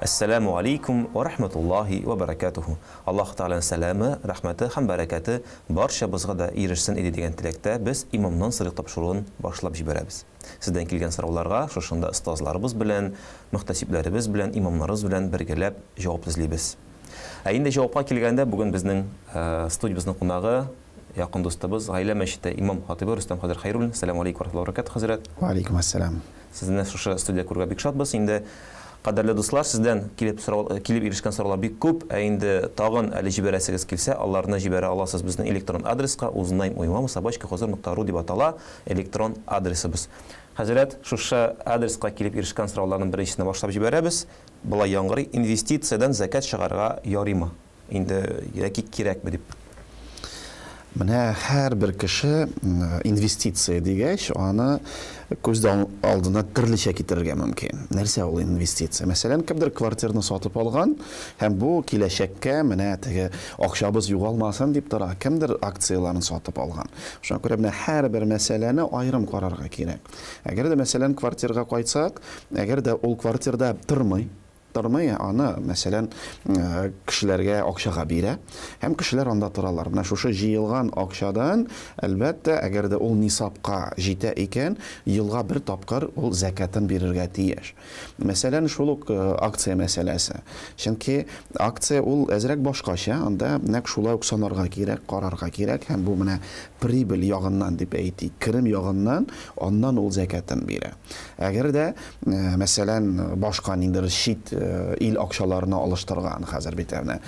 Assalamu alaikum wa rahmatullahi wa barakatuhu. Allah Ta'alaның сәламы, рахмәте һәм бәрәкәте барчабызга да ирешсен иде дигән теләктә без имамның сырык тапшыруын башлап җибәрәбез. Сездән килгән сорауларга шушында остазларыбыз белән, мөхтәсибләребез белән, имамнарыбыз белән бергәләп җавап эзлибез. Ә инде җавапка килгәндә бүген безнең студиябызның кунагы якын дустыбыз, гаилә мәчете имам хатибы Рөстәм Хәзрәт Хәйруллин. Assalamu alaikum wa rahmatullahi wa barakatuh, Хәзрәт. Ва алейкум ассалам. Сезне шушы студия күргән бик шатбыз. Инде кадерле дуслар, сездән килеп ирешкән сораулар бик күп, ә инде тагын әле җибәрәсегез килсә, аларны җибәрә аласыз безнең электрон адреска uznaym@собачка.хозыр.ру дип атала электрон адресыбыз. Хәзрәт, шушы адреска килеп ирешкән сорауларның беренчесенә башлап җибәрәбез. Булай яңгырый, инвестициядан закат чыгарырга ярыймы? Инде яки кирәкме дип. Менә һәрбер кеше инвестиция дигәч, аны күз алдына төрлечә китерергә мөмкин. Нәрсә ул инвестиция? Мәсәлән, кемдер квартираны сатып алган һәм бу киләчәккә менә теге акчабыз югалмасын дип тора. Кемдер акцияларын сатып алган. Шуңа күрә менә һәрбер мәсьәләне аерым карарга кирәк. Әгәр дә мәсәлән квартирага кайтсак, әгәр дә ул квартирада тормый, аны, мәсәлән, кешеләргә акчага бирә, һәм кешеләр анда торалар. Менә шушы җыелган акчадан, әлбәттә, әгәр дә ул нисапка җитә икән, елга бер тапкыр ул закатын бирергә тиеш. Мәсәлән, шул ук акция мәсьәләсе. Чөнки акция ул әзрәк башкача, анда нәкъ шулай ук санарга кирәк, карарга кирәк, һәм бу менә прибыль ягыннан дип әйтик, керем ягыннан, аннан ул закатын бирә. Әгәр дә, мәсәлән, башка ниндер шит ил акчаларына алыштырган, хәзер бит әнә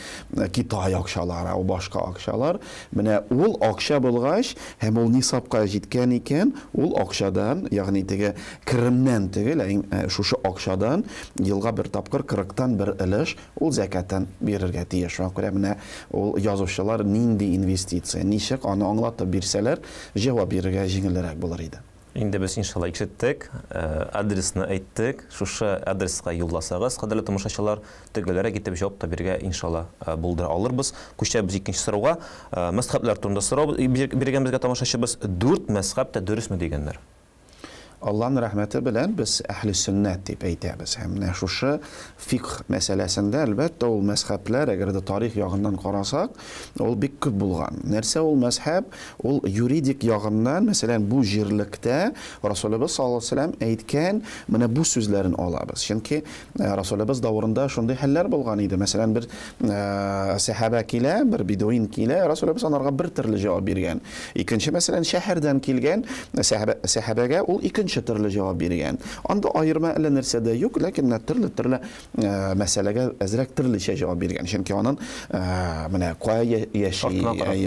Китай акчалары, ул башка акчалар, менә ул акча булгач, һәм ул нисапка җиткән икән, ул акчадан, ягъни теге керемнән түгел, шушы акчадан елга бер тапкыр 40тан бер өлеш ул закатын бирергә тиеш. Шуңа күрә менә ул язучылар нинди инвестиция, ничек аны аңлатып бирсәләр, җавап бирергә җиңелрәк булыр иде. Инде без иншалла ишеттек, адресны әйттек, шушы адреска юлласагыз, кадерле тамашачылар, төгеләргә китеп җавап та бирергә иншалла булдыра алырбыз. Күчәбез икенче сорауга. Мәзһәбләр турында сорау биргән безгә тамашачыбыз 4 мәзһәб тә дөресме дигәннәр. Аллаһның рәхмәте белән без әһле сөннәт дип әйтәбез. Һәм менә шушы фикъ мәсьәләсендә әлбәттә ул мәзһәбләр, әгәр дә тарих ягыннан карасак, ул бик күп булган. Нәрсә ул мәзһәб? Ул юридик ягыннан, мәсәлән, бу җирлектә Расулыбыз саллаллаһу алейһи ва саллям әйткән менә бу сүзләрен алабыз. Чөнки Расулыбыз давырында шундый хәлләр булган иде. Мәсәлән, бер сахаба килә, бер бидуин килә, Расулыбыз анарга бер төрле җавап биргән. Икенче, мәсәлән, шәһәрдән килгән сахабага ул икенче төрле җавап биргән. Анда аерма әллә нәрсә дә юк, ләкин төрле мәсьәләгә әзрәк төрлечә җавап биргән. Чөнки аның менә кая яши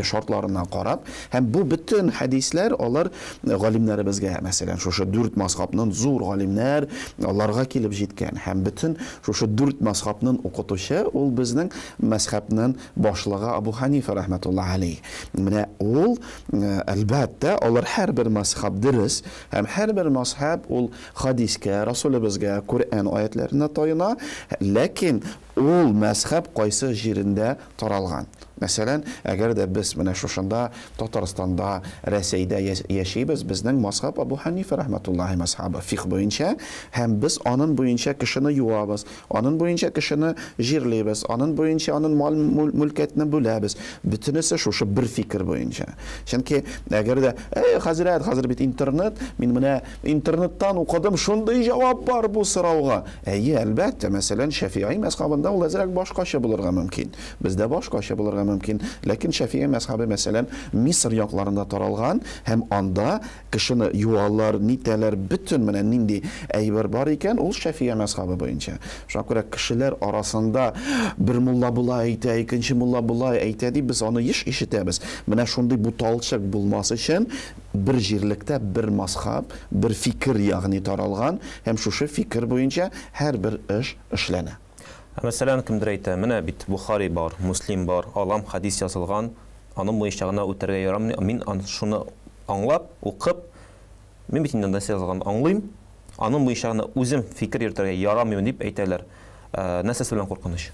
шартларына карап, һәм бу бөтен хәдисләр алар галимнәребезгә, мәсәлән, шушы 4 мазһабның зур галимнәр аларга килеп җиткән. Һәм бөтен шушы 4 мазһабның укытучы ул безнең мазһабның башлыгы Абу Ханифа рахмәтуллаһи алейһи. Менә ул әлбәттә алар һәрбер мазһаб дөрес, һәм һәрбер мазһаб ул хадискә, Расулыбызга, Куръан аятларына таяна, ләкин ул мазһаб кайсы җирендә таралган. Мәсәлән, әгәр дә без менә шушында Татарстанда, Рәсәйдә яшибез, безнең мазһаб Абу Ханифа рахмәтуллаһи мазһабы фикъ буенча, һәм без аның буенча кешене юабыз, аның буенча кешене җирлебез, аның буенча аның мул-мөлкәтне бүләбез. Бөтенесе шушы бер фикер буенча. Чөнки әгәр дә хәзер бит интернет, мин менә интернеттан укыдым, шундый җавап бар бу сорауга. Әлбәттә, мәсәлән, Шафиғи мазһабында ул әзрәк башкача булырга мөмкин. Бездә башкача булырга мөмкин. Ләкин Шафиғи мазһабы, мәсәлән, Мисыр якларында таралган, һәм анда кешене юаллар, нитәләр, бөтен менә нинди әйбер бар икән, ул Шафиғи мазһабы буенча. Шуңа күрә кешеләр арасында бер мулла булай әйтә, икенче мулла булай әйтә дип без аны ишетәбез. Менә шундый буталчык булмас өчен бер җирлектә бер мазһаб, бер фикер ягъни таралган, һәм шушы фикер буенча һәрбер эш эшләнә. Мәсәлән, кемдер әйтә, менә бит Бухари бар, Муслим бар, алам хадис язылган, аның буенча үтәргә ярамый. Мин шуны аңлап, укып, мин бит инде язылган аңлыйм, аның буенча үзем фикер йөртәргә ярамый дип әйтәләр. Нәрсәсе белән куркыныч?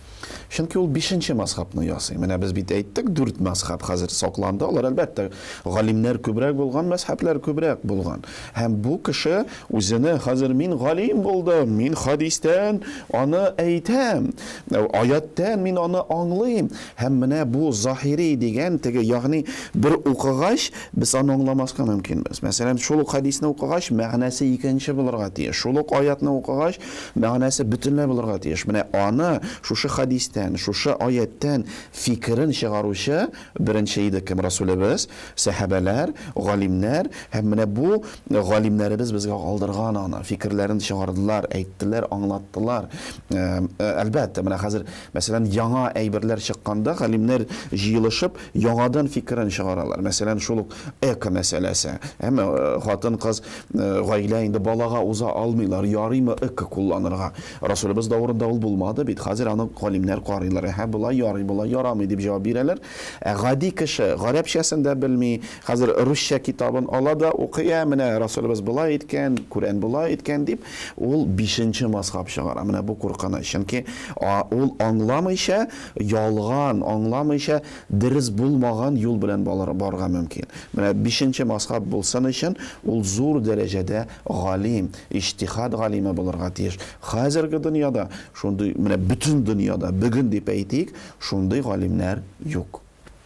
Чөнки ул 5нче мазһабны ясый. Менә без бит әйттек, 4 мазһаб хәзер сакланды. Алар әлбәттә галимнәр күбрәк булган, мазһаблар күбрәк булган. Һәм бу кеше үзенә хәзер мин галим булдым, мин хадистән аны әйтәм, аяттан мин аны аңлыйм. Һәм менә бу заһири дигән теге, ягъни бер укыгач без аны аңламаска мөмкинбез. Мәсәлән, шул ук хадисны укыгач мәгънәсе икенче булырга тиеш. Шул ук аятны укыгач мәгънәсе бөтенләй булырга тиеш. Менә аны шушы хадистән, шушы аяттан фикерен чыгаручы беренче иде кем? Расулыбыз, сахабалар, галимнәр. Һәм менә бу галимнәребез безгә алдырган аны, фикерләрен чыгардылар, әйттеләр, аңлаттылар. Әлбәттә, менә хәзер мәсәлән яңа әйберләр чыкканда галимнәр җыелышып яңадан фикерен чыгаралар. Мәсәлән, шул ук эко мәсьәләсе. Һәм хатын-кыз гаилә инде балага уза алмыйлар, ярыймы эко кулланырга. Расулыбыз давырында ул булмады бит. Хәзер аны галимнәр карыйлар. Булай ярый, булай ярамый дип җавап бирәләр. Гади кеше гарәпчәсен дә белми, хәзер русча китабын ала да укыя, менә Расулыбыз булай әйткән, Куръан булай әйткән дип, ул 5нче мазһаб чыгара. Менә бу куркыныч. Чөнки ул аңламыйча, ялган, аңламыйча дөрес булмаган юл белән барырга мөмкин. Менә 5нче мазһаб булсын өчен ул зур дәрәҗәдә галим, иҗтихад галиме булырга тиеш. Хәзерге дөньяда шундый, менә бөтен дөньяда бүген дип әйтик, шундый галимнәр юк.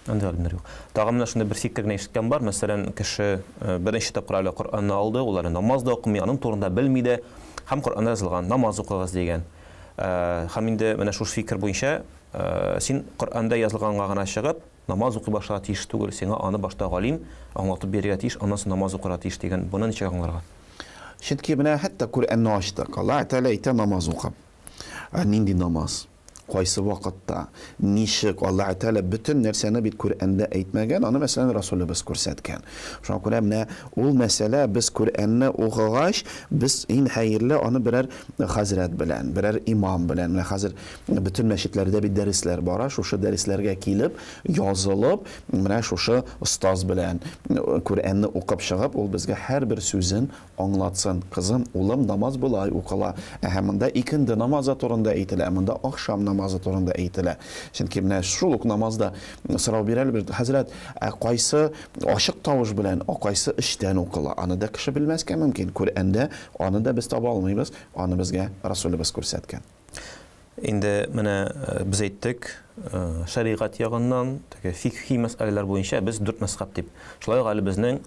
Анда галимнәр юк. Тагын менә шундый бер фикер генә ишеткән бар. Мәсәлән, кеше беренче тапкыр әле Коръанны алды, улар намаз да укымый, аның турында белми дә, һәм Коръанда язылган намаз укыгыз дигән. Һәм инде менә шушы фикер буенча син Коръанда язылганга гына чыгып, намаз укый башларга тиеш түгел, сиңа аны башта галим аңлатып бирергә тиеш, аннан соң намаз укырга тиеш дигән. Буны ничек аңларга? Чөнки менә хәтта Куръанны ачтык. Алла Тәгалә әйтә намаз укып. Нинди намаз? Кайсы вакытта, ничек? Алла Тәгалә бөтен нәрсәне бит Куръанда әйтмәгән, аны мәсәлән Расулыбыз күрсәткән. Шуңа күрә менә ул мәсьәлә без Куръанны укыгач, без иң хәерле аны берәр хәзрәт белән, берәр имам белән, менә хәзер бөтен мәчетләрдә бит дәресләр бара, шушы дәресләргә килеп, язылып, менә шушы остаз белән Куръанны укып чыгып, ул безгә һәрбер сүзен аңлатсын. Кызым, улым, намаз булай укыла. Монда икенде намазы турында әйтелә, монда ахшам намазы турында әйтелә. Чөнки менә шул ук намазда сорау бирәләр, хәзрәт, кайсы ачык тавыш белән, кайсы эчтән укыла. Аны да кеше белмәскә мөмкин. Куръанда аны да без таба алмыйбыз, аны безгә Расулыбыз күрсәткән. Инде менә без әйттек, шәригать ягыннан, фикhi мәсьәләләр буенча без 4 мазһаб дип. Шулай гали безнең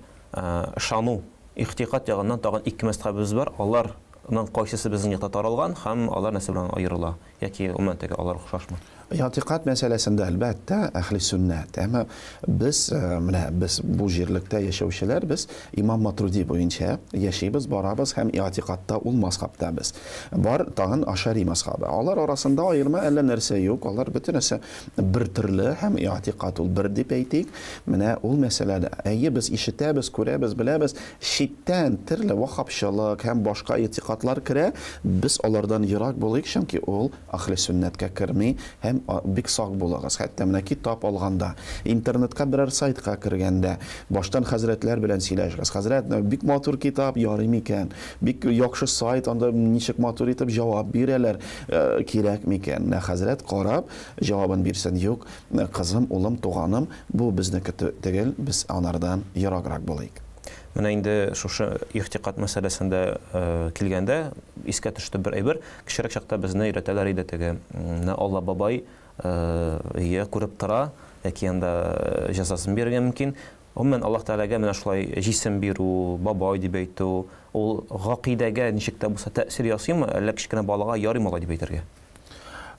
шану, ихтикат ягыннан тагын 2 мазһабыбыз бар. Аларның кайсысы безнең якта таралган һәм алар нәрсә белән аерыла, яки уммәттәге алар охшашмы? I'тикад мәсьәләсендә әлбәттә әһли сөннәт. Әмма без бу җирлектә яшәүчеләр, без Имам Матруди буенча яшибез, барабыз һәм i'тикадта ул мазһабта без. Бар тагын Ашари мазһабы. Алар арасында аерма әллә нәрсә юк. Алар бөтенесе бер төрле һәм i'тикад ул бер дип әйтик. Менә ул мәсьәләдә әйе без ишетәбез, күрәбез, беләбез, шиттән төрле вахабчылык һәм башка i'тикадлар керә. Без алардан ерак булыйк, чөнки ул әһли сөннәткә керми. Бик сак булыгыз. Хәтта менә китап алганда, интернетка берәр сайтка кергәндә, баштан хәзрәтләр белән сөйләшегез. Хәзрәт, бик матур китап, ярый микән? Бик яхшы сайт, анда ничек матур итеп җавап бирәләр, кирәк микән? Хәзрәт карап, җавабын бирсен, юк, кызым, улым, туганым, бу безнеке түгел, без анардан ераграк булыйк. Менә инде шушы ихтикат мәсьәләсендә килгәндә искә төште бер әйбер. Кичерәк чакта безне өйрәтәләр иде теге. Алла бабай күреп тора, яки анда җәзасын бирергә мөмкин. Гомумән Аллаһ Тәгаләгә менә шулай җисем бирү, бабай дип әйтү, ул гакыйдәгә ничек тә булса тәэсир ясыймы, әллә кичкенә балага ярыймы алай дип әйтергә?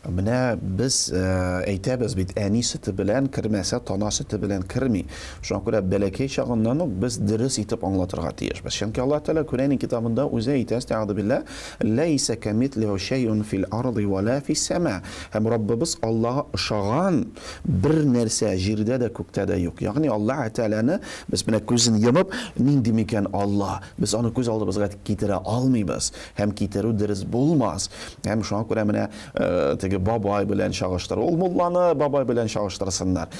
Менә без әйтәбез бит, әни сөте белән кермәсә, тана сөте белән керми. Шуңа күрә бәләкәй чагыннан ук без дөрес итеп аңлатырга тиешбез. Чөнки Аллаһ Тәгалә Куръан китабында үзе әйтә, "Тәгъдү билла, ләйсә камитлиху шәй'ун фил арди ва ла фис сама." Һәм Раббыбыз Аллаһка ошаган бер нәрсә җирдә дә, күктә дә юк. Ягъни Аллаһ Тәгаләне без менә күзен йомып, нинди микән Аллаһ? Без аны күз алдыбызга китерә алмыйбыз. Һәм китерү дөрес булмас. Һәм шуңа күрә менә теге бабай белән чагыштыру. Ул мулланы бабай белән чагыштырсыннар.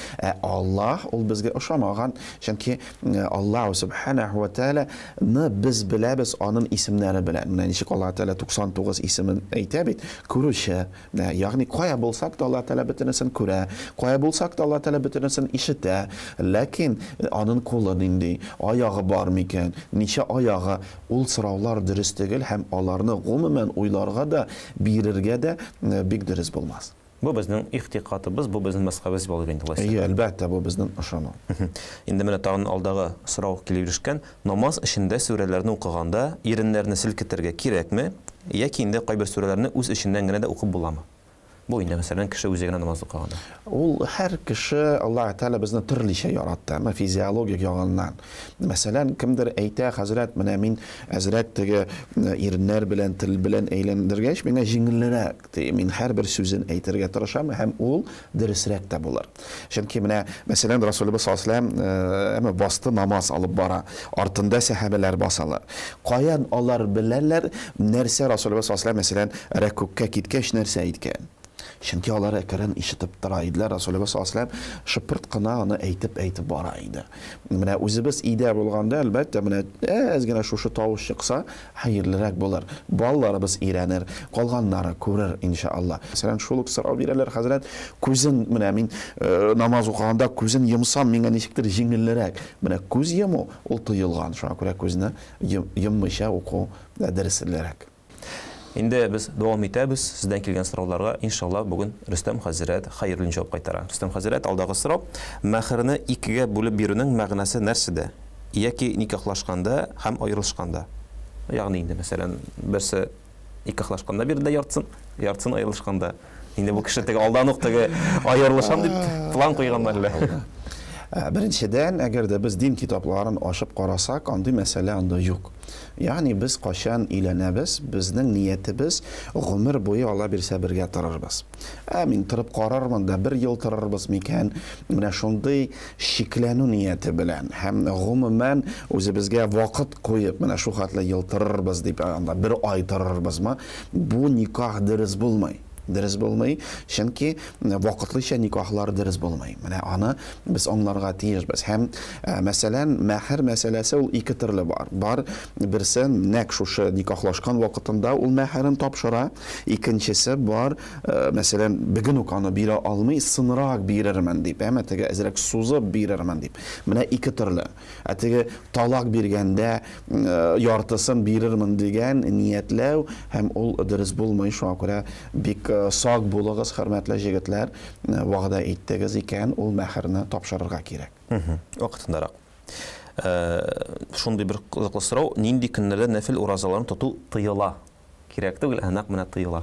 Аллаһ ул безгә ошамаган. Чөнки Аллаһ субханаһу ва тааля без беләбез аның исемнәре белән. Менә ничек Аллаһ тааля 99 исемен әйтә бит. Күрүче, ягъни кая булсак да Аллаһ тааля бөтенесен күрә. Кая булсак да Аллаһ тааля бөтенесен ишетә. Ләкин аның кулы нинди, аягы бар микән, ничә аягы, ул сораулар дөрес түгел һәм аларны гомумән уйларга да, бирергә дә бик дөрес булмас. Бу безнең ихтикатыбыз, бу безнең мәсхәбебез булыр инде булса. Әлбәттә, бу безнең ышану. Инде менә тагын алдагы сорау килеп ирешкән. Намаз эшендә сүрәләрне укыганда иреннәрне селкетергә кирәкме? Яки инде кайбер сүрәләрне үз эшеннән генә дә укып буламы? Бу инде мәсәлән кеше үзе генә намаз укыганда. Ул һәр кеше Аллаһ Тәала безне төрлечә яратты, физиологик ягыннан. Мәсәлән, кемдер әйтә, хәзрәт, менә мин әзрәк теге иреннәр белән, тел белән әйләндергәч, миңа җиңелрәк, мин һәрбер сүзен әйтергә тырышам һәм ул дөресрәк тә булыр. Чөнки менә мәсәлән Расулыбыз саллаллаһу алейһи ва сәллям басты намаз алып бара, артында сәхабәләр басалар. Каян алар беләләр нәрсә Расулыбыз саллаллаһу алейһи ва сәллям рәкүккә киткәч нәрсә әйткән? Чөнки алар әкрен ишетеп тора иделәр. Расулыбыз саллаллаһу алейһи ва сәллям шыпырт кына аны әйтеп бара иде. Менә үзебез өйдә булганда, әлбәттә, менә әз генә шушы тавыш чыкса, хәерлерәк булыр. Балаларыбыз өйрәнер, калганнары күрер иншалла. Мәсәлән, шул ук сорау бирәләр, хәзрәт, күзен, менә мин намаз укыганда күзен йомсам, миңа ничектер җиңелрәк. Менә күз йому ул тыелган, шуңа күрә күзне йоммыйча уку дәреслерәк. Инде без дәвам итәбез сездән килгән сорауларга. Иншалла бүген Рөстәм хәзрәт хәерле җавап кайтара. Рөстәм хәзрәт, алдагы сорау: мәхерне икегә бүлеп бирүнең мәгънәсе нәрсәдә? Яки никахлашканда һәм аерылышканда? Ягъни инде мәсәлән, берсе никахлашканда бирде яртысын аерылышканда. Инде бу кеше теге алдан ук теге аерылышам дип план куйганнар әле. Беренчедән, әгәр дә без дин китапларын ачып карасак, андый мәсьәлә анда юк. Ягъни без кашан өйләнәбез, безнең ниятебез гомер буе Алла бирсә бергә торырбыз. Мин торып карармын да, бер ел торырбыз микән? Менә шундый шикләнү нияте белән һәм гомумән үзебезгә вакыт куеп, менә шу хәтле ел торырбыз дип, анда бер ай торырбызмы? Бу никах дөрес булмый. Дөрес булмый, чөнки вакытлыча никахлар дөрес булмый. Менә аны без аңларга тиешбез. Һәм мәсәлән, мәхер мәсьәләсе ул ике төрле бар. Бар, берсе нәкъ шушы никахлашкан вакытында ул мәхерен тапшыра. Икенчесе бар, мәсәлән, бүген үк аны бирә алмый, сынрак бирермен дип, теге әзрәк сузып бирермен дип. Менә ике төрле. Теге талак биргәндә яртысын бирермен дигән ниятләү һәм ул дөрес булмый. Шуңа күрә бик сак булыгыз, хөрмәтле җегетләр, вәгъдә иттегез икән, ул мәхерне тапшырырга кирәк. Вакытындарак. Шундый бер кызыклы сорау: нинди көннәрдә нәфил уразаларын тоту тыела? Кирәк түгел, нәкъ менә тыела.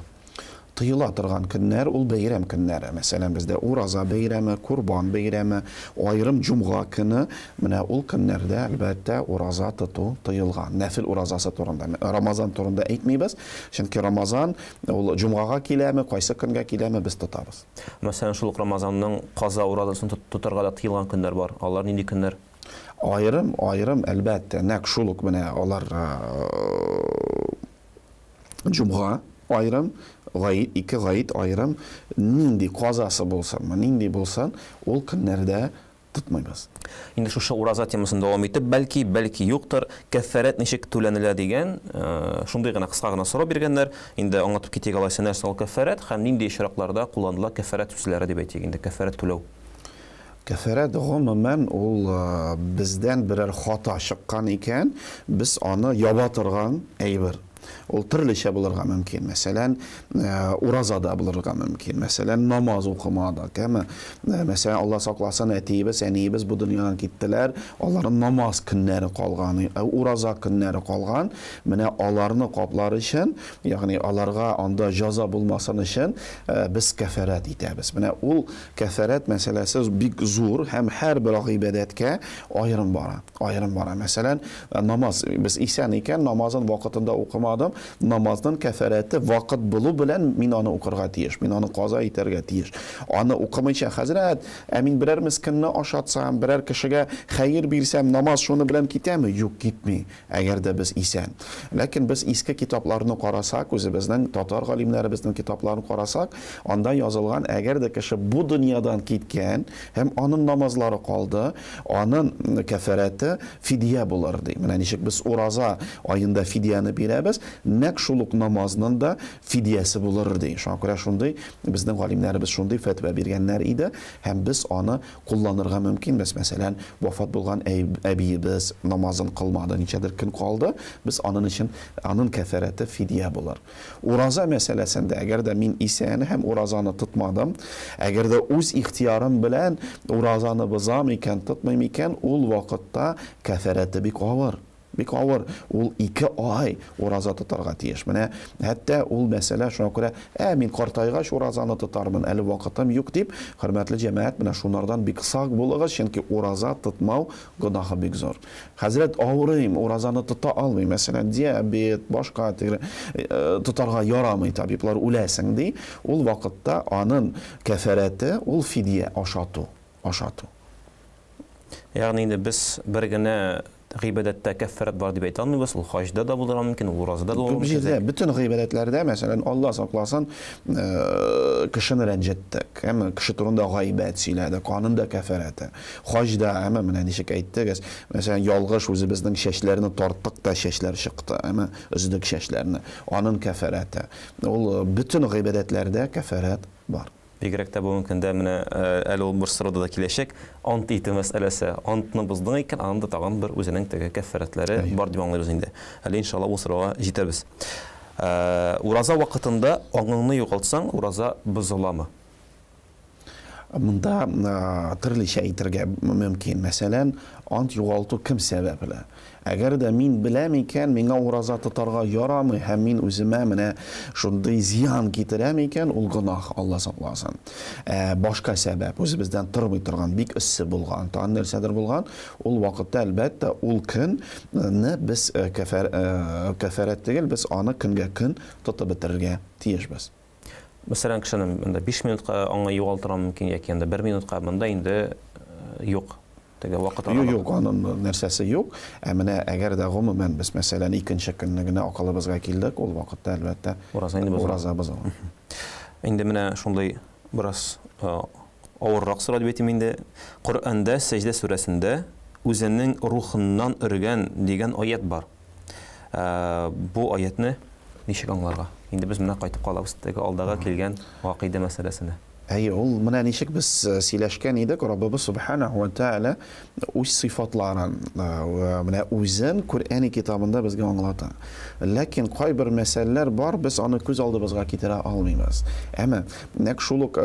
Тыела торган көннәр ул бәйрәм көннәре. Мәсәлән, бездә ураза бәйрәме, курбан бәйрәме, аерым җумга көне, менә ул көннәрдә әлбәттә ураза тоту тыелган. Нәфил уразасы турында, Рамазан турында әйтмибез, чөнки Рамазан ул җумгага киләме, кайсы көнгә киләме без тотабыз. Мәсәлән, шул Рамазанның каза уразасын тотарга да тыелган көннәр бар. Алар нинди көннәр? Аерым әлбәттә, нәкъ шул ук менә алар җумга аерым, ике гаит аерым, нинди казасы булсынмы, нинди булсын, ул көннәрдә тотмыйбыз. Инде шушы ураза темасын дәвам итеп, бәлки юктыр, кәффарат ничек түләнелә дигән, шундый гына кыска гына сорау биргәннәр. Инде аңлатып китик алайса, нәрсә ул кәффарат һәм нинди очракларда кулланыла кәффарат сүзләре дип әйтик. Инде кәффарат түләү. Кәффарат гомумән ул бездән берәр хата чыккан икән, без аны яба торган әйбер. Ул төрлечә булырга мөмкин. Мәсәлән, уразада булырга мөмкин. Мәсәлән, намаз укымада, кеме? Мәсәлән, Алла сакласын, әтиебез, әниебез бу дөньядан киттеләр, аларның намаз көннәре калган, ураза көннәре калган. Менә аларны каплар өчен, ягъни аларга анда җәза булмасын өчен без кәффарат итәбез. Менә ул кәффарат мәсьәләсе бик зур һәм һәрбер гыйбадәткә аерым бара. Мәсәлән, намаз, без исән икән, намазын вакытында укымадык, кылмадым, намазның кәфәрәте вакыт булу белән мин аны укырга тиеш, мин аны каза итәргә тиеш. Аны укымыйча, хәзрәт, мин берәр мискинне ашатсам, берәр кешегә хәйр бирсәм, намаз шуны белән китәме? Юк, китми. Әгәр дә без исән. Ләкин без иске китапларны карасак, үзебезнең татар галимнәребезнең китапларын карасак, анда язылган, әгәр дә кеше бу дөньядан киткән, һәм аның намазлары калды, аның кәфәрәте фидия булыр ди. Менә ничек без ураза айында фидияны бирәбез, нәк шул ук намазның да фидиясе булыр ди. Шуңа күрә шундый безнең галимнәребез шундый фәтва биргәннәр иде, һәм без аны кулланырга мөмкин. Без мәсәлән, вафат булган әбиебез намазын кылмады, ничәдер көн калды, без аның өчен аның кәфәрәте фидия булыр. Ураза мәсьәләсендә, әгәр дә мин исән һәм уразаны тотмадым, әгәр дә үз ихтиярым белән уразаны бозам икән, тотмыйм икән, ул вакытта кәфәрәте бик авыр. Бик авыр. Ул 2 ай ураза тотарга тиеш. Менә хәтта ул мәсьәлә шуңа күрә, мин картайгач уразаны тотармын, әле вакытым юк дип, хөрмәтле җәмәгать, менә шунардан бик сак булыгыз, чөнки ураза тотмау гөнаһы бик зур. Хәзрәт, авырыйм, уразаны тота алмыйм. Мәсәлән, диабет, башка тотарга ярамый, табиблар үләсең ди. Ул вакытта аның кәфәрәте, ул фидия ашату. Ягъни инде без бер генә гыйбадәттә кәффәрәт бар дип әйтә алмыйбыз. Ул хаҗда да булырга мөмкин, уразада да булырга мөмкин. Bütün гыйбадәтләрдә, мәсәлән, Алла сакласын, кешене рәнҗеттек, һәм кеше турында гайбәт сөйләдек, аның да кәфәрәте. Хаҗда, һәм менә ничек әйттегез, мәсәлән, ялгыш үзебезнең чәчләрне тарттык та чәчләр чыкты, һәм өздек чәчләрне, аның кәфәрәте. Ул bütün гыйбадәтләрдә кәфәрәт бар. Бигрәк тә бу мөмкин дә менә әле ул бер сорада да киләчәк. Ант итү мәсьәләсе. Антны буздың икән, анда тагын бер үзенең теге кәффәрәтләре бар дип аңлыйбыз инде. Әле иншалла ул сорага җитәбез. Ураза вакытында аңыңны югалтсаң, ураза бозыламы? Монда төрлечә әйтергә мөмкин. Мәсәлән, ант югалту кем сәбәпле? Әгәр дә мин беләм икән, миңа ураза тотарга ярамый, һәм мин үземә менә шундый зыян китерәм икән, ул гөнаһ, Алла сакласын. Башка сәбәп, үзебездән тормый торган, бик эссе булган, тагын нәрсәдер булган, ул вакытта әлбәттә ул көнне без кәфәрәт түгел, без аны көнгә көн тотып бетерергә тиешбез. Мәсәлән, кешенең инде 5 минутка аңа югалтырга мөмкин, яки инде 1 минутка, монда инде юк. Юк, аның нәрсәсе юк. Менә әгәр дә гомумән без мәсәлән икенче көнне генә акылыбызга килдек, ул вакытта әлбәттә ураза бозыла. Инде менә шундый бераз авыррак сорау дип әйтим инде. Коръәндә Сәҗдә сүрәсендә үзенең рухыннан өргән дигән аят бар. Бу аятны ничек аңларга? Инде без менә кайтып калабыз теге алдага килгән вакыйда мәсьәләсенә. Ул менә ничек без сөйләшкән идек, Раббыбыз Субханаһу ва Тааля үз сыйфатларын менә үзен Коръән китабында безгә аңлата. Ләкин кайбер мәсьәләләр бар, без аны күз алдыбызга китерә алмыйбыз. Әмма нәк шул ук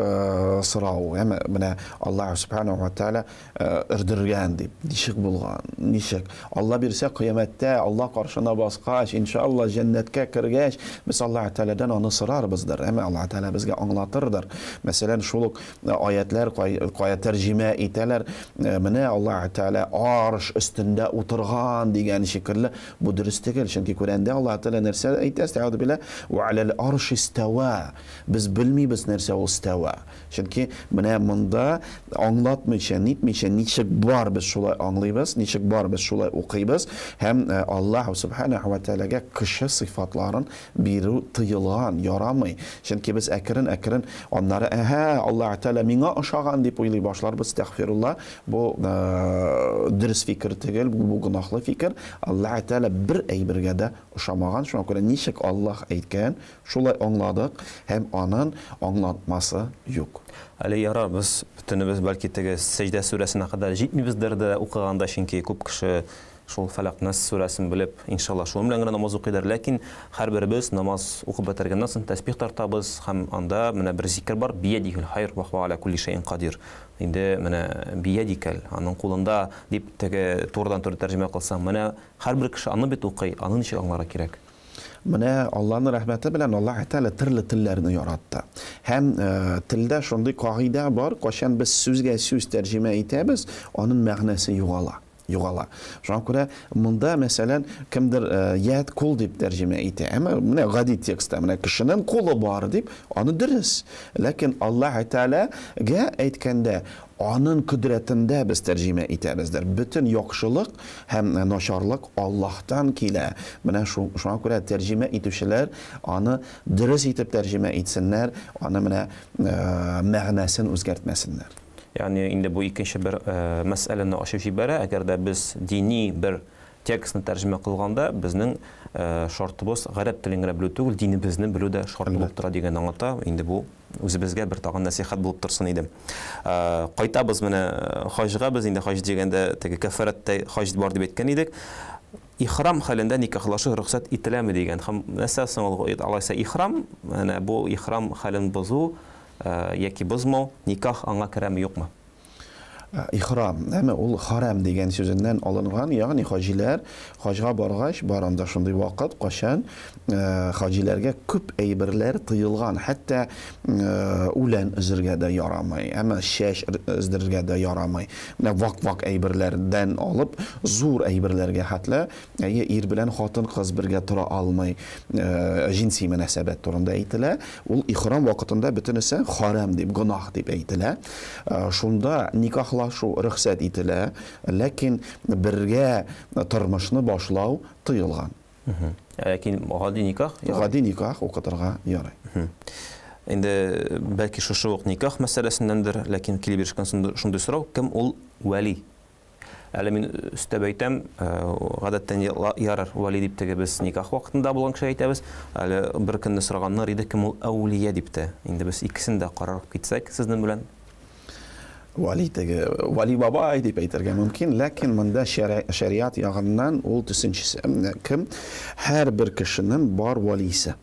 сорау, әмма менә Алла Субханаһу ва Тааля өрдергән дип, ничек булган, ничек? Алла бирсә кыямәттә, Алла каршына баскач, иншалла җәннәткә кергәч, без Алла Тааладан аны сорарбыздыр. Әмма Алла Таала безгә аңлатырдыр. Мәсәлән, шул ук аятлар кая тәрҗемә итәләр, менә Алла Таала арш өстендә утырган дигән шикелле, бу дөрес түгел, чөнки Коръәндә Алла Таала нәрсә әйтә, тәгъдиб белә, ва алал арш истава. Без белмибез нәрсә ул истава. Чөнки менә монда аңлатмыйча, нитмичә, ничек бар без шулай аңлыйбыз, ничек бар без шулай укыйбыз, һәм Аллаһ Субханаһу ва Таалагә кеше сыйфатларын бирү тыелган, ярамый. Чөнки без әкрен аннары Аллаһ Таала миңа ошаган дип уйлый башларбыз, истәгъфирулла. Бу дөрес фикер түгел, бу гөнаһлы фикер. Аллаһ Таала бер әйбергә дә ошамаган. Шуңа күрә ничек Аллаһ әйткән, шулай аңладык, һәм аның аңлатмасы юк. Әле ярар, без бөтенебез бәлки теге Сәҗдә сүрәсенә кадәр җитмибездер дә укыганда, чөнки күп кеше шул Фәләк Нас сүрәсен белеп, иншалла шул белән генә намаз укыйдыр. Ләкин һәрберебез намаз укып бетергәннән соң тәсбих тартабыз, һәм анда менә бер зикр бар, биядихил хайр ва хуа аля кулли шайин кадир. Инде менә биядикәл, аның кулында дип теге турыдан-туры тәрҗемә кылсам, менә һәрбер кеше аны бит укый, аны ничек аңларга кирәк? Менә Аллаһның рәхмәте белән Аллаһ Таала төрле телләрне яратты. Һәм телдә шундый кагыйдә бар, кашан без сүзгә сүз тәрҗемә итәбез, аның мәгънәсе югала. югала. Шуңа күрә монда мәсәлән кемдер ят кул дип тәрҗемә итә. Әмма менә гади текстта менә кешенең кулы бар дип, аны дөрес. Ләкин Аллаһ Тәгаләгә әйткәндә аның көдретендә без тәрҗемә итәбездер. Бөтен яхшылык һәм начарлык Аллаһтан килә. Менә шуңа күрә тәрҗемә итүчеләр аны дөрес итеп тәрҗемә итсеннәр, аны менә мәгънәсен үзгәртмәсеннәр. Yani инде бу икенче бер мәсьәләне ачып җибәрә. Әгәр дә без дини бер текстны тәрҗемә кылганда, безнең шартыбыз гарәп телен генә белү түгел, динебезне белү дә шарт булып тора дигән аңлата. Инде бу үзебезгә бер тагын насихат булып торсын иде. Кайтабыз менә хаҗга, без инде хаҗ дигәндә теге кафарәттә хаҗ бар дип әйткән идек. Ихрам хәлендә никахлашу рөхсәт ителәме дигән. Һәм мәсәлән алайса ихрам, менә бу ихрам хәлен бозу яки бозмау никах аңа керәме юкмы? Ихрам, әмма ул харам дигән сүзеннән алынган, ягъни хаҗилар хаҗга баргач, баранда шундый вакыт, кашан хаҗиларга күп әйберләр тыелган, хәтта үлән үзергә дә ярамый, әмма шәш үздергә дә ярамый. Менә вак-вак әйберләрдән алып, зур әйберләргә хәтле, ир белән хатын кыз бергә тора алмый, җинси мөнәсәбәт турында әйтелә. Ул ихрам вакытында бөтенесе харам дип, гынах дип әйтелә. Шунда никах рөхсәт ителә, ләкин бергә тормышны башлау тыелган. Ләкин гади никах? Гади никах укытырга ярый. Инде бәлки шушы ук никах мәсьәләсендәндер, ләкин килеп биришкән шундый сорау, кем ул вәли? Әле мин өстәп әйтәм, гадәттән ярар вәли дип теге без никах вакытында булган кеше әйтәбез. Әле бер көнне сораганнар иде, кем ул әүлия дип тә. Инде без икесен дә карар китсәк, сезнең белән Вали бабай дип әйтергә мөмкин, ләкин монда шәриат ягыннан ул төсенчесе. Кем һәр бер кешенең бар валисе.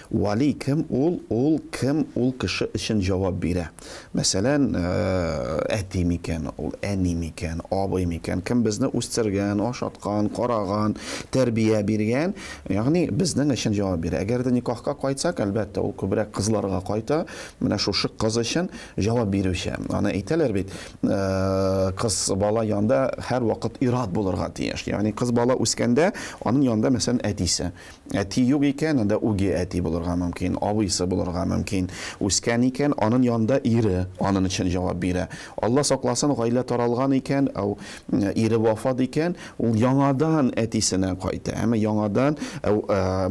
Вали кем ул кем ул кеше өчен җавап бирә. Мәсәлән, әти микән, ул әни микән, абый микән, кем безне үстергән, ашаткан, караган, тәрбия биргән, ягъни безнең өчен җавап бирә. Әгәр дә никахка кайтсак, әлбәттә ул күбрәк кызларга кайта. Менә шушы кыз өчен җавап бирүче. Аны әйтәләр бит, кыз бала янда һәр вакыт ират булырга тиеш. Ягъни кыз бала үскәндә, аның янда мәсәлән әтисе. Әти юк икән, анда үги әти булырга мөмкин, абыйсы булырга мөмкин. Үскән икән, аның янда ире, аның өчен җавап бирә. Алла сакласын, гаилә таралган икән, ире вафат икән, ул яңадан әтисенә кайта. Әмма яңадан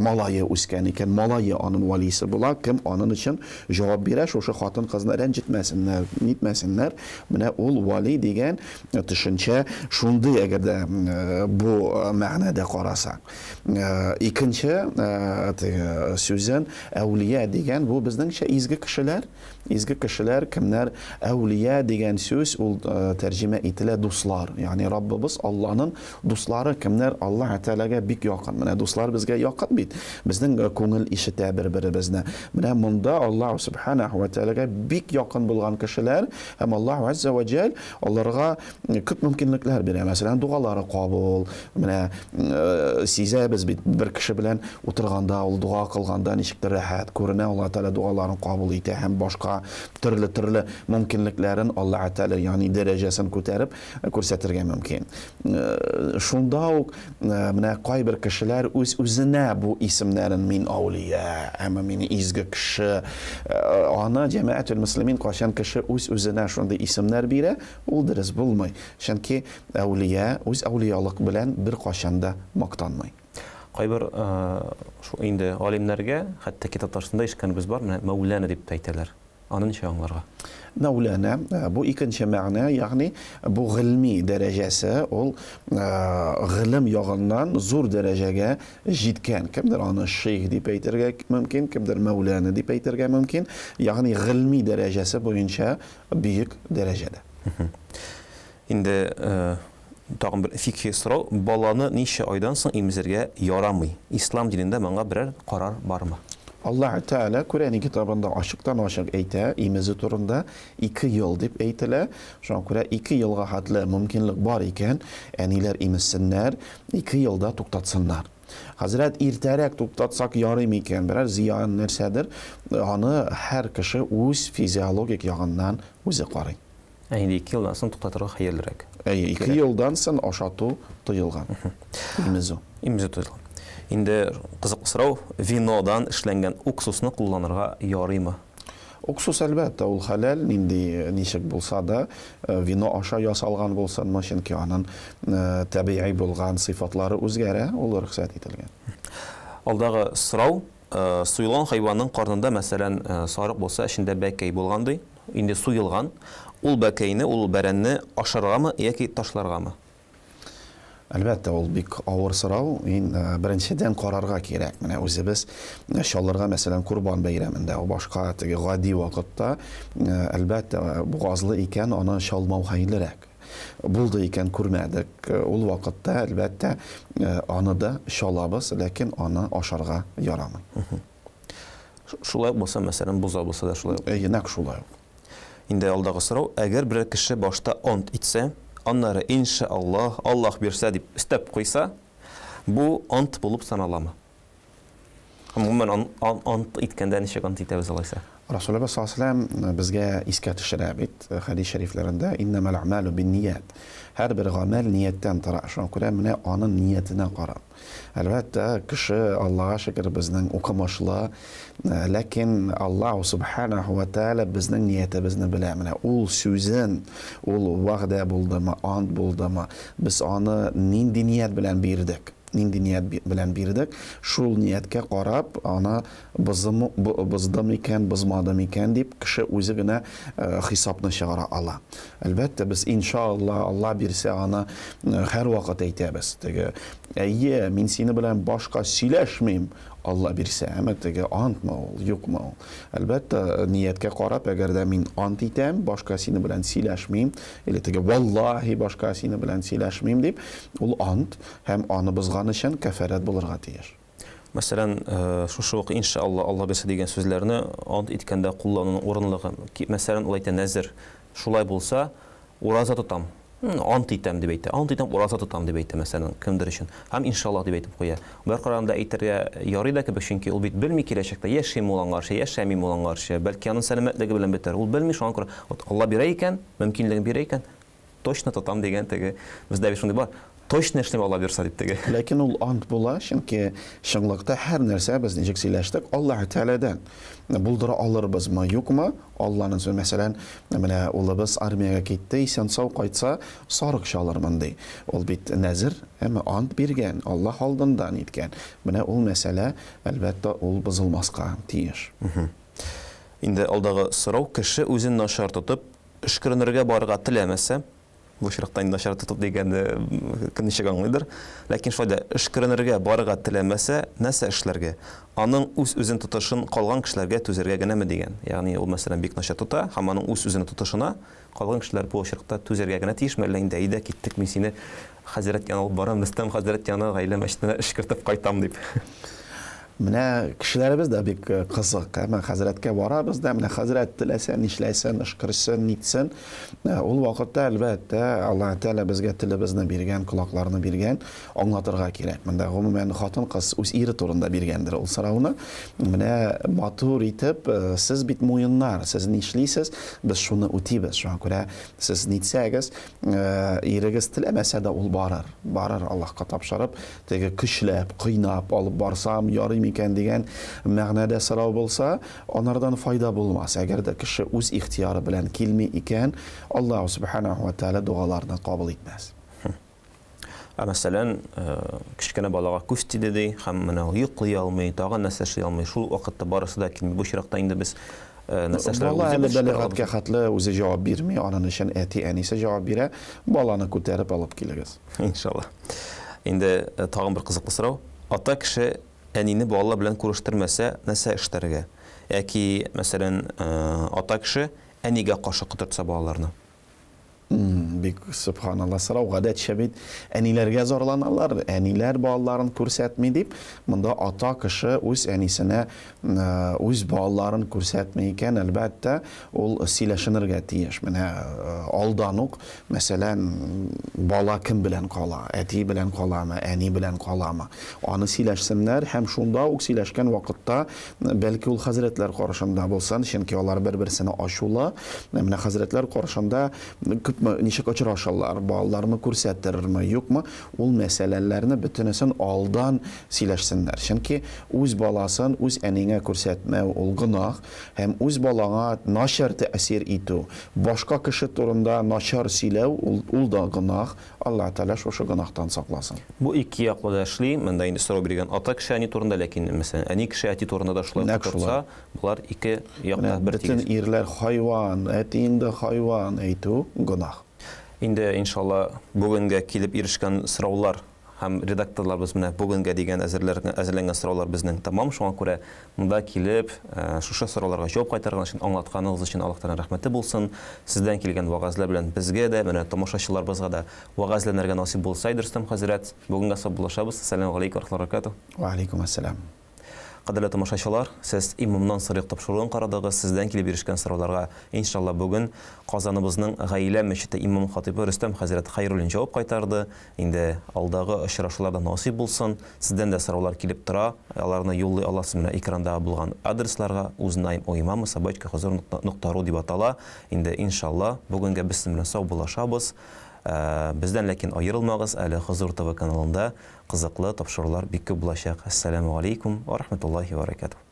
малае үскән икән, малае аның валисе була, кем аның өчен җавап бирә, шушы хатын кызны рәнҗетмәсеннәр, нитмәсеннәр. Менә ул вали дигән төшенчә шундый, әгәр дә бу мәгънәдә карасак. Икенче сүзен әүлия дигән бу безнеңчә изге кешеләр кемнәр әүлия дигән сүз ул тәрҗемә ителә дуслар. Ягъни Раббыбыз Алланың дуслары кемнәр Аллаһ Тәгаләгә бик якын. Менә дуслар безгә якын бит. Безнең күңел ишетә бер-беребезне. Менә монда Аллаһ Субханаһу ва Тәгаләгә бик якын булган кешеләр һәм Аллаһ Азза ва Джалл аларга күп мөмкинлекләр бирә. Мәсәлән, дугалары кабул. Менә сизәбез бит бер кеше белән утырганда, ул дуга кылганда ничектер рәхәт күренә, Аллаһ Тәгалә дугаларын кабул итә һәм башка төрле мөмкинлекләрен Аллаһ Тәгалә ягъни дәрәҗәсен күтәреп күрсәтергә мөмкин. Шунда ук менә кайбер кешеләр үзенә бу исемнәрен мин аулия, әмма мин изге кеше, аны җәмәгатьул муслимин кашан кеше үзенә шундый исемнәр бирә, ул дөрес булмый. Чөнки аулия үз аулиялык белән бер кашанда мактанмый. Кайбер шу инде алимнәргә, хәтта китапларында ишкәнбез бар, менә Мәүлана дип әйтәләр. Аны ничә аңларга? Мәүлана бу икенче мәгънә, ягъни бу гыйльми дәрәҗәсе, ул гыйлем ягыннан зур дәрәҗәгә җиткән. Кемдер аны шейх дип әйтергә мөмкин, кемдер Мәүлана дип әйтергә мөмкин. Ягъни гыйльми дәрәҗәсе буенча бөек дәрәҗәдә. Инде тагын бер фикhi сорау, баланы ничә айдан соң имзергә ярамый? Ислам динендә моңа берәр карар бармы? Аллаһ Тәгалә Куръан китабында ачыктан-ачык әйтә, имезе турында 2 ел дип әйтелә. Шуңа күрә 2 елга хәтле мөмкинлек бар икән, әниләр имезсеннәр, 2 елда туктатсыннар. Хәзрәт иртәрәк туктатсак ярый микән, берәр зыян нәрсәдер, аны һәр кеше үз физиологик ягыннан үзе карый. Инде 2 елдан соң туктатырга хәерлерәк. 2 елдан соң ашату тыелган. Имезу. Имезу тыелган. Инде кызыклы сорау, винодан эшләнгән уксусны кулланырга ярыймы? Уксус әлбәттә ул хәләл, нинди ничек булса да, вино аша ясалган булса, чөнки аның табигый булган сыйфатлары үзгәрә, ул рөхсәт ителгән. Алдагы сорау, суйылган хайванның карнында, мәсәлән, сарык булса, эчендә бәкәй булгандый, инде суйылган, ул бәкәйне, ул бәрәнне ашаргамы яки ташларгамы? Әлбәттә, ул бик авыр сорау. Беренчедән карарга кирәк. Менә үзебез шалларга, мәсәлән, Курбан бәйрәмендә, башка теге гади вакытта, әлбәттә, бугазлы икән, аны шалмау хәерлерәк. Булды икән күрмәдек. Ул вакытта, әлбәттә, аны да шалабыз, ләкин аны ашарга ярамый. Шулай булса, мәсәлән, буза булса да шулай. Нәкъ шулай. Инде алдагы сорау, әгәр бер кеше башта ант итсә, аннары иншааллах, Аллаһ бирсә дип истәп куйса, бу ант булып саналамы? Гомумән ант иткәндә ничек ант итәбез алайса? Расулullah sallallahu aleyhi ve sellem bizge iska төшерә бит хадис шәрифләрендә иннамал аъмалу бинният. Һәр бер гамәл нияттән тора. Шуңа күрә менә аның ниятенә карап. Әлбәттә, кеше Аллаһка шөкер безнең укымышлы, ләкин Аллаһ субханаһу ва тааля безнең ниятебезне белә. Менә ул сүзен, ул вәгъдә булдымы, ант булдымы, без аны нинди ният белән бирдек? Нинди ният белән бирдек, шул ниятка карап, ана быздым икән, бызмадым икән дип, кеше үзе генә хисапны чыгара ала. Әлбәттә, без иншаалла, Алла бирсә, аны һәр вакыт әйтәбез. Теге, әйе, мин сине белән башка сөйләшмим, Алла бирсә, әмма теге антмы ул, юкмы ул. Әлбәттә, ниятка карап, әгәр дә мин ант итәм, башка сине белән сөйләшмим, или теге валлаһи башка сине белән сөйләшмим дип, ул ант һәм аны бозган өчен кафарат булырга тиеш. Мәсәлән, шушы ук иншаалла Алла бирсә дигән сүзләрне ант иткәндә куллануның урынлыгы. Мәсәлән, ул әйтә нәзер, шулай булса, ураза тотам. Ант итәм дип әйтә. Ант итәм, ураза тотам дип әйтә, мәсәлән, кемдер өчен. Һәм иншаалла дип әйтеп куя. Бер караганда әйтергә ярый да кебек, чөнки ул бит белми киләчәктә яшим улан каршы, яшәмим улан каршы, бәлки аның сәламәтлеге белән бетәр. Ул белми, шуңа күрә Алла бирә икән, мөмкинлеген бирә икән, точно тотам дигән теге. Бездә бит шундый бар. Точно эшләп Алла бирсә дип теге. Ләкин ул ант була, чөнки шыңлыкта һәр нәрсә без ничек сөйләштек, Аллаһ Тәаләдән. Булдыра алырбызмы, юкмы? Алланың сүзе, мәсәлән, менә улыбыз армиягә китте, исән сау кайтса, сарык чалырмын ди. Ул бит нәзер, әмма ант биргән, Аллаһ алдында иткән. Менә ул мәсьәлә, әлбәттә, ул бозылмаска тиеш. Инде алдагы сорау, кеше үзен начар тотып, эшкеренергә барырга теләмәсә, бу чиракта инде начар тотып дигәнде кем ничек аңлыйдыр. Ләкин шулай эшкеренергә барырга теләмәсә, нәрсә эшләргә? Аның үз-үзен тотышын калган кешеләргә түзәргә генәме дигән. Ягъни ул мәсәлән бик начар тота, һәм аның үз-үзен тотышына калган кешеләр бу чиракта түзәргә генә тиешме, әллә инде әйдә киттек, мин сине хәзрәт янына алып барам, Рөстәм хәзрәт янына гаилә мәчетенә эшкертеп кайтам дип. Менә кешеләребез дә бик кызык. Әмма хәзрәткә барабыз да, менә хәзрәт теләсә, нишләсен, эшкерсен, нитсен. Ул вакытта әлбәттә Аллаһ Тәалә безгә телебезне биргән, колакларны биргән, аңлатырга кирәк. Монда гомумән хатын-кыз үз ире турында биргәндер ул сорауны. Менә матур итеп, сез бит муеннар, сез нишлисез, без шуны үтибез. Шуңа күрә сез нитсәгез, ирегез теләмәсә дә ул барыр. Барыр Аллаһка тапшырып, теге көчләп, кыйнап алып барсам, ярый икән дигән мәгънәдә сорау булса, анардан файда булмас. Әгәр дә кеше үз ихтияры белән килми икән, Аллаһ субханаһу ва тааля дуаларны кабул итмәс. Мәсәлән, кичкенә балага күз тиде ди, һәм менә ул йоклый алмый, тагын нәрсә эшли алмый. Шул вакытта барысы да килми. Бу чиракта инде без нәрсәләр бәләгатькә хәтле үзе җавап бирми, аның өчен әти-әнисе җавап бирә, баланы күтәреп алып килегез. Иншалла. Инде тагын бер кызыклы сорау. Ата кеше әнине бала белән күрештермәсә, нәрсә эшләргә? Яки, мәсәлән, ата кеше әнигә каршы котыртса балаларны. Бик субханалла сорау. Гадәтчә бит әниләргә зарланалар, әниләр балаларын күрсәтми дип, монда ата кеше үз әнисенә үз балаларын күрсәтми икән, әлбәттә, ул сөйләшенергә тиеш. Менә алдан ук, мәсәлән, бала кем белән кала, әти белән каламы, әни белән каламы, аны сөйләшсеннәр, һәм шунда ук сөйләшкән вакытта, бәлки ул хәзрәтләр каршында булсын, чөнки алар бер-берсенә ачулы, менә хәзрәтләр каршында ничек ничек очрашалар, балаларны күрсәттерме, юкмы, ул мәсьәләләрне бөтенесен алдан сөйләшсеннәр. Чөнки үз баласын үз әнигә күрсәтмәү ул гынах, һәм үз балаңа начар тәэсир итү, башка кеше турында начар сөйләү ул да гынах. Аллаһ Тәгалә шушы гынахтан сакласын. Бу ике яклы да эшли. Монда инде сорау биргән ата кеше әни турында, ләкин мәсәлән, әни кеше әти турында да шулай торса, булар ике якта бер Бөтен тигез. ирләр хайван, әти инде хайван әйтү гынах. Инде иншалла бүгенгә килеп ирешкән сораулар һәм редакторларыбыз менә бүгенгә дигән әзерләнгән сораулар безнең тәмам. Шуңа күрә монда килеп шушы сорауларга җавап кайтарган өчен, аңлатканыгыз өчен Аллаһтан рәхмәте булсын. Сездән килгән вагазлар белән безгә дә, менә тамашачыларыбызга да вагазланырга насыйп булса, Рөстәм хәзрәт, бүгенгә саблашабыз. Ассаламу алейкум ва рахматуллаһи. Ва алейкум ассалам. Кадерле тамашачылар, сез имамнан сырык тапшыруын карадыгыз. Сездән килеп ирешкән сорауларга иншалла бүгін Казаныбызның гаилә мәчете имам хатибы Рөстәм хәзрәт Хәйруллин җавап кайтарды. Инде алдагы очрашуларда насыйп булсын. Сездән дә сораулар килеп тора. Аларны юллый аласыз менә экранда булган адресларга uznaim.imam.sabajka.ru дип атала. Инде иншалла бүгенгә без белән сау булашабыз. Бездән ләкин аерылмагыз, әле Хозур ТВ каналында кызыклы тапшырулар бик күп булачак. Ассаламу алейкум ва рахматуллаһи ва баракатуһ.